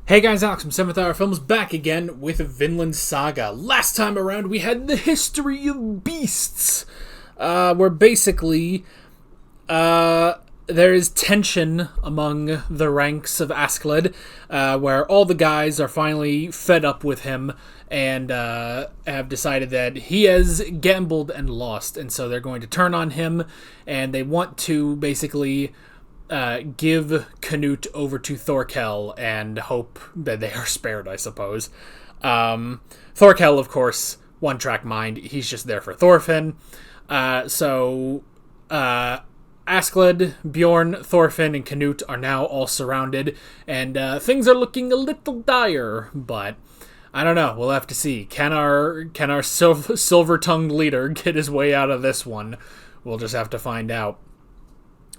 Hey guys, Alex from 7th Hour Films back again with Vinland Saga. Last time around we had the History of Beasts, where basically there is tension among the ranks of Askeladd, where all the guys are finally fed up with him and have decided that he has gambled and lost, and so they're going to turn on him, and they want to basically give Canute over to Thorkel and hope that they are spared, I suppose. Thorkel, of course, one-track mind. He's just there for Thorfinn. So Askeladd, Bjorn, Thorfinn, and Canute are now all surrounded, and things are looking a little dire, but I don't know. We'll have to see. Can our silver-tongued leader get his way out of this one? We'll just have to find out.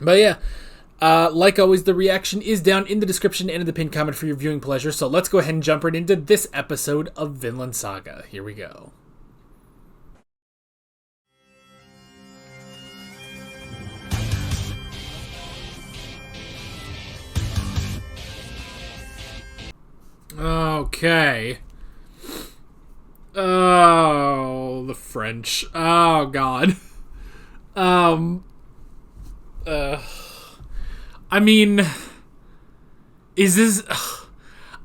But yeah, like always, the reaction is down in the description and in the pinned comment for your viewing pleasure, so let's go ahead and jump right into this episode of Vinland Saga. Here we go. Okay. Oh, the French. Oh, God. I mean, is this...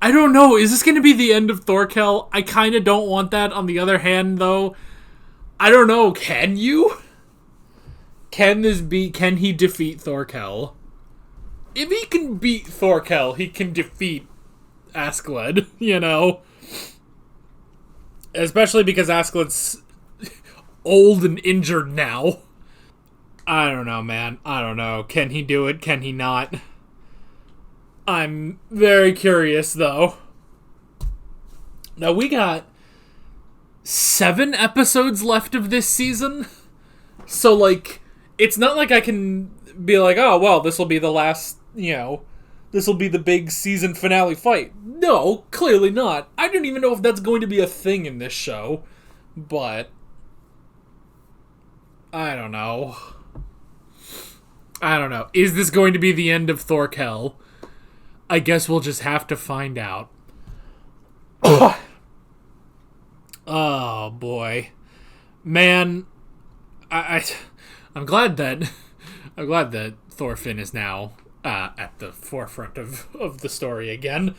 I don't know. Is this going to be the end of Thorkel? I kind of don't want that. On the other hand, though, I don't know. Can you? Can he defeat Thorkel? If he can beat Thorkel, he can defeat Askeladd, you know? Especially because Askeladd's old and injured now. I don't know, man. I don't know. Can he do it? Can he not? I'm very curious, though. Now, we got 7 episodes left of this season. So, like, it's not like I can be like, oh, well, this will be the last, this will be the big season finale fight. No, clearly not. I don't even know if that's going to be a thing in this show. But I don't know. Is this going to be the end of Thorkel? I guess we'll just have to find out. Oh, boy. Man, I'm glad that Thorfinn is now at the forefront of the story again.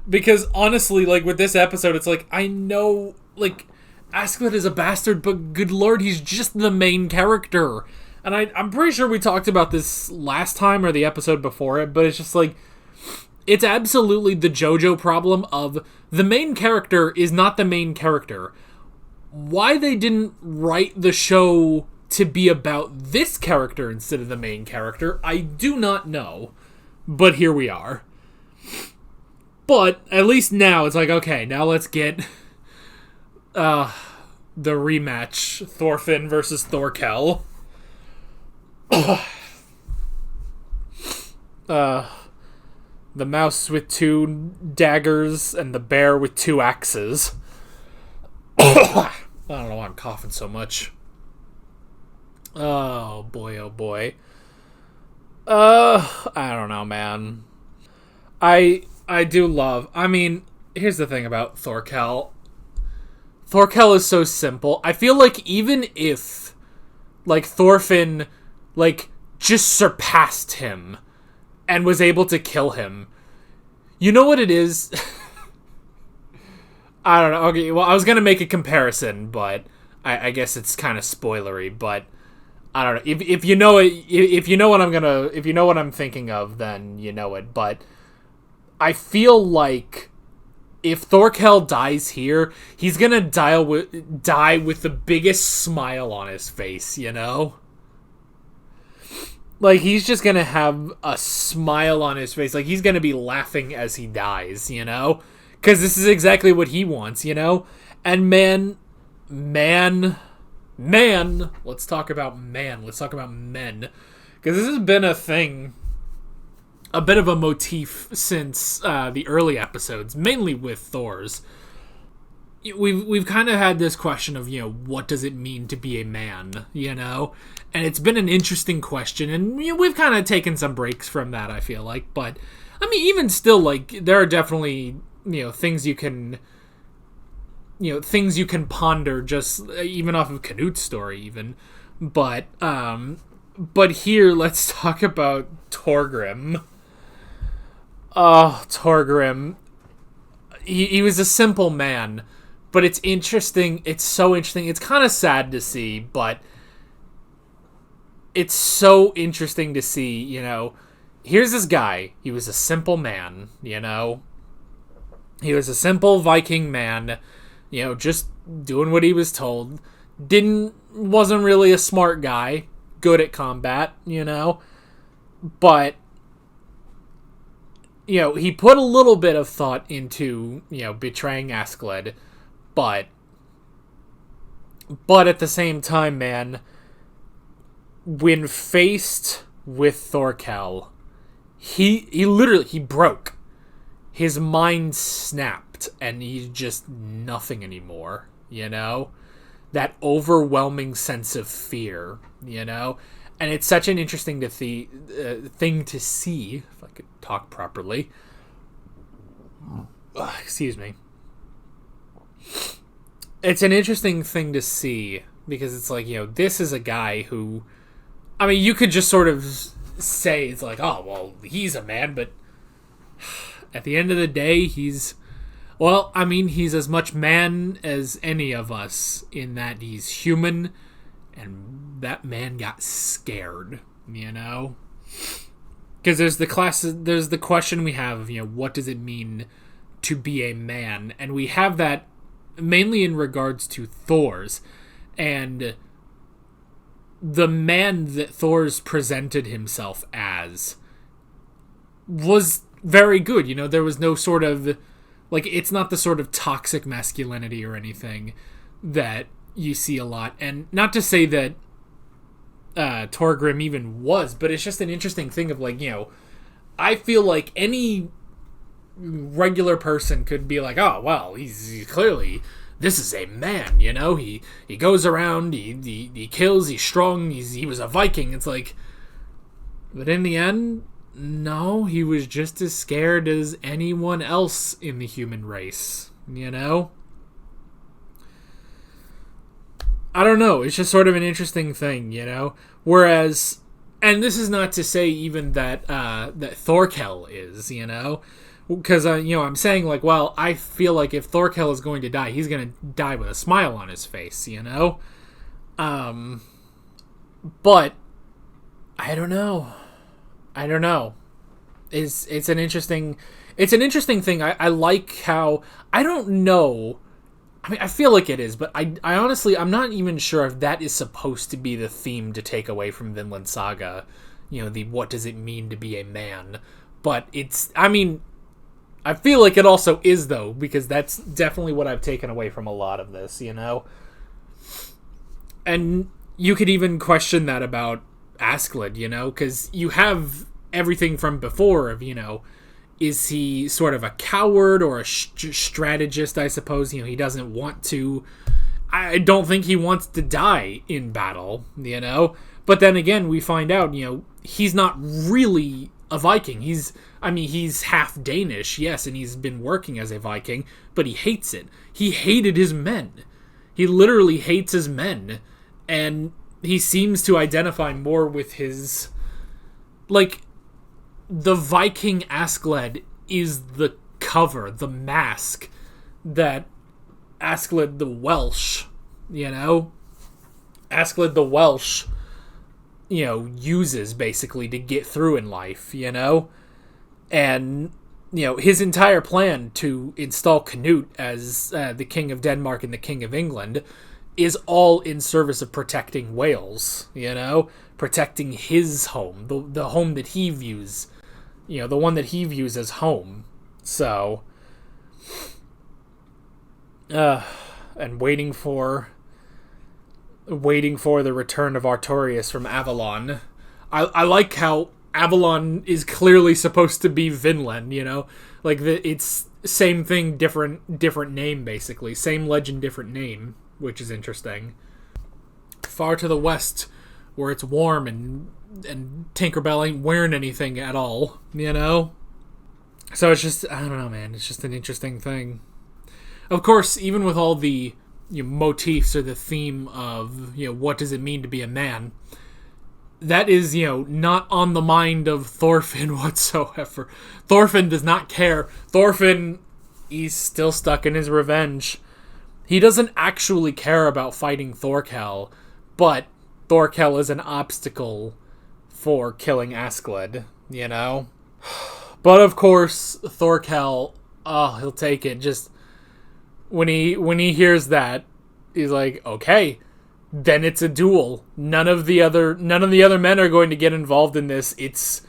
Because honestly, like, with this episode, it's like, I know, like, Askeladd is a bastard, but good lord, he's just the main character. And I'm pretty sure we talked about this last time or the episode before it, but it's just like, it's absolutely the JoJo problem of the main character is not the main character. Why they didn't write the show to be about this character instead of the main character, I do not know. But here we are. But at least now it's like, okay, now let's get the rematch. Thorfinn versus Thorkel. The mouse with 2 daggers and the bear with 2 axes. I don't know why I'm coughing so much. Oh boy, oh boy. I don't know, man. I do love... I mean, here's the thing about Thorkel. Thorkel is so simple. I feel like even if, like, Thorfinn, like, just surpassed him and was able to kill him, you know what it is? I don't know. Okay, well, I was gonna make a comparison, but I guess it's kind of spoilery. But I don't know if you know it. If you know what I'm thinking of, then you know it. But I feel like if Thorkel dies here, he's gonna die with the biggest smile on his face. You know. Like, he's just gonna have a smile on his face. Like, he's gonna be laughing as he dies, you know? Because this is exactly what he wants, you know? And man, let's talk about men. Because this has been a thing, a bit of a motif since the early episodes, mainly with Thor's. We've kind of had this question of, what does it mean to be a man, And it's been an interesting question, and we've kind of taken some breaks from that, I feel like. But, I mean, even still, like, there are definitely things you can things you can ponder just even off of Canut's story even. But here let's talk about Thorgrim. Oh, Thorgrim. He was a simple man, but it's interesting. It's so interesting. It's kind of sad to see, but it's so interesting to see, here's this guy. He was a simple man, He was a simple Viking man, just doing what he was told. Wasn't really a smart guy, good at combat, but he put a little bit of thought into, betraying Askeladd, but at the same time, man, when faced with Thorkel, he broke. His mind snapped, and he's just nothing anymore, That overwhelming sense of fear, And it's such an interesting thing to see, if I could talk properly. Excuse me. It's an interesting thing to see, because it's like, this is a guy who, you could just sort of say, it's like, oh, well, he's a man, but at the end of the day, he's as much man as any of us, in that he's human, and that man got scared, Because there's the question we have, what does it mean to be a man? And we have that mainly in regards to Thor's, and the man that Thor's presented himself as was very good. There was no sort of, it's not the sort of toxic masculinity or anything that you see a lot. And not to say that Thorgrim even was, but it's just an interesting thing of, I feel like any regular person could be like, oh, well, he's clearly, this is a man, he goes around, he kills, he's strong, he was a Viking. It's like, but in the end, no, he was just as scared as anyone else in the human race, I don't know. It's just sort of an interesting thing, Whereas, and this is not to say even that Thorkel is, Because, I'm saying, well, I feel like if Thorkel is going to die, he's going to die with a smile on his face, But, I don't know. It's an interesting thing. I like how, I don't know, I feel like it is, but I honestly, I'm not even sure if that is supposed to be the theme to take away from Vinland Saga, the what does it mean to be a man, but it's, I feel like it also is, though, because that's definitely what I've taken away from a lot of this, And you could even question that about Askeladd, because you have everything from before of, is he sort of a coward or a strategist, I suppose? He doesn't want to... I don't think he wants to die in battle, But then again, we find out, he's not really a Viking. He's half Danish, yes, and he's been working as a Viking, but he hates it. He hated his men. He literally hates his men. And he seems to identify more with his... the Viking Askeladd is the cover, the mask that Askeladd the Welsh, Askeladd the Welsh, uses basically to get through in life, And, his entire plan to install Canute as the King of Denmark and the King of England is all in service of protecting Wales, protecting his home, the home that he views, the one that he views as home. So, and waiting for the return of Artorias from Avalon. I like how Avalon is clearly supposed to be Vinland, it's same thing, different name, basically. Same legend, different name, which is interesting. Far to the west, where it's warm and Tinkerbell ain't wearing anything at all, So it's just, I don't know, man. It's just an interesting thing. Of course, even with all the motifs or the theme of, what does it mean to be a man, that is, not on the mind of Thorfinn whatsoever. Thorfinn does not care. Thorfinn, he's still stuck in his revenge. He doesn't actually care about fighting Thorkel, but Thorkel is an obstacle for killing Askeladd, But of course, Thorkel, he'll take it. Just when he hears that, he's like, okay, then it's a duel. None of the other men are going to get involved in this. It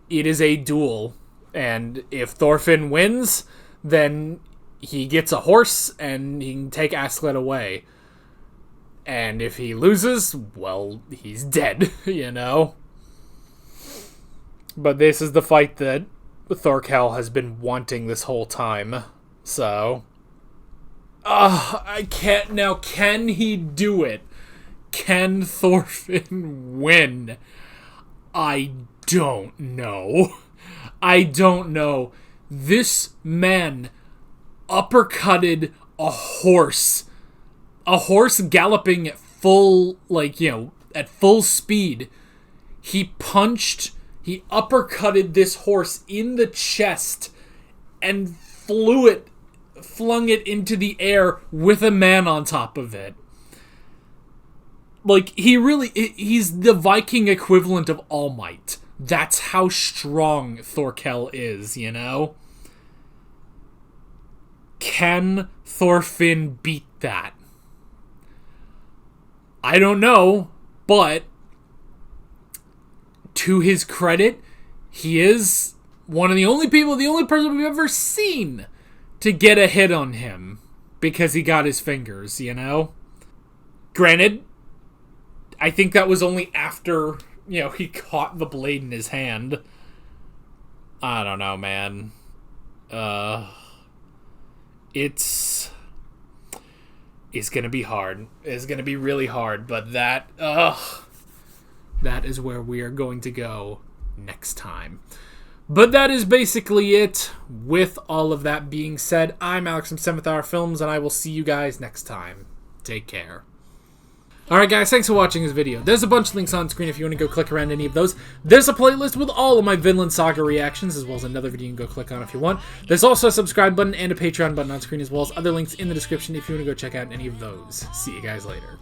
is a duel, and if Thorfinn wins, then he gets a horse and he can take Askeladd away. And if he loses, well, he's dead, But this is the fight that Thorkel has been wanting this whole time. So, I can't now. Can he do it? Can Thorfinn win? I don't know. I don't know. This man uppercutted a horse. A horse galloping at full, at full speed. He uppercutted this horse in the chest and flung it into the air with a man on top of it. He's the Viking equivalent of All Might. That's how strong Thorkel is, Can Thorfinn beat that? I don't know, but to his credit, he is the only person we've ever seen to get a hit on him because he got his fingers, Granted, I think that was only after, he caught the blade in his hand. I don't know, man. It's gonna be hard. It's gonna be really hard, but that is where we are going to go next time. But that is basically it. With all of that being said, I'm Alex from 7th Hour Films, and I will see you guys next time. Take care. Alright guys, thanks for watching this video. There's a bunch of links on screen if you want to go click around any of those. There's a playlist with all of my Vinland Saga reactions, as well as another video you can go click on if you want. There's also a subscribe button and a Patreon button on screen, as well as other links in the description if you want to go check out any of those. See you guys later.